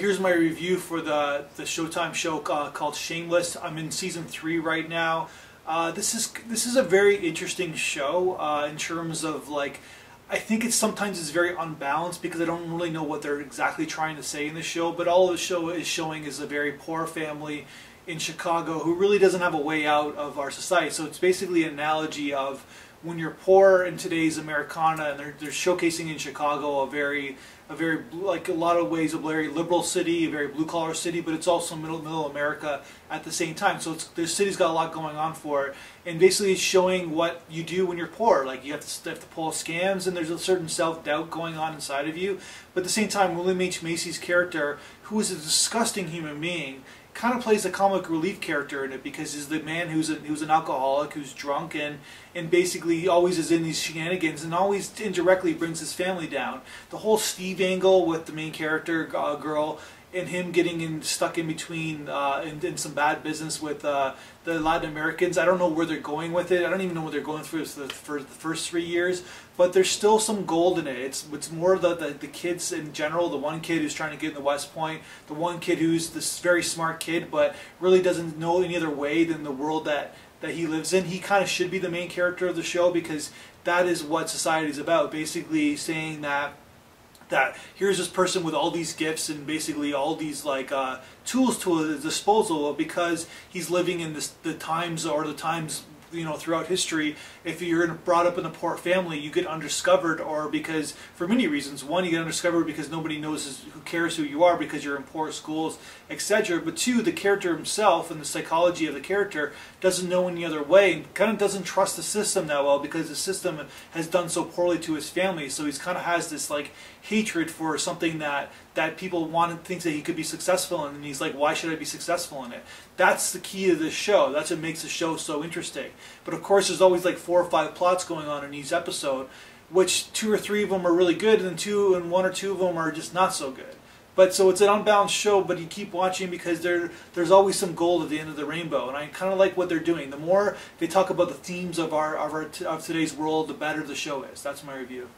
here's my review for the Showtime show called Shameless. I'm in season 3 right now. This is a very interesting show in terms of, like, I think it's sometimes it's very unbalanced because I don't really know what they're exactly trying to say in the show. But all the show is showing is a very poor family in Chicago who really doesn't have a way out of our society. So it's basically an analogy of when you're poor in today's Americana, and they're showcasing in Chicago a very like a lot of ways a very liberal city, a very blue collar city, but it's also middle America at the same time. So the city's got a lot going on for it, and basically it's showing what you do when you're poor. Like you have to pull scams, and there's a certain self-doubt going on inside of you. But at the same time, William H. Macy's character, who is a disgusting human being, kind of plays a comic relief character in it because he's the man who's an alcoholic, who's drunk, and basically always is in these shenanigans and always indirectly brings his family down. The whole Steve angle with the main character girl and him getting stuck in between in some bad business with the Latin Americans. I don't know where they're going with it. I don't even know what they're going through for the first 3 years. But there's still some gold in it. It's more the kids in general. The one kid who's trying to get into West Point. The one kid who's this very smart kid, but really doesn't know any other way than the world that he lives in. He kind of should be the main character of the show because that is what society is about. Basically saying that here's this person with all these gifts and basically all these like tools to his disposal because he's living in the times throughout history. If you're brought up in a poor family, you get undiscovered, or because for many reasons. One, you get undiscovered because nobody who cares who you are because you're in poor schools, etc. But two, the character himself and the psychology of the character doesn't know any other way and kind of doesn't trust the system that well because the system has done so poorly to his family. So he's kind of has this like hatred for something that people want and thinks that he could be successful in, and he's like, why should I be successful in it? That's the key to this show. That's what makes the show so interesting. But of course there's always like 4 or 5 plots going on in each episode, which 2 or 3 of them are really good, and 1 or 2 of them are just not so good. But so it's an unbalanced show, but you keep watching because there's always some gold at the end of the rainbow, and I kind of like what they're doing. The more they talk about the themes of today's world, the better the show is. That's my review.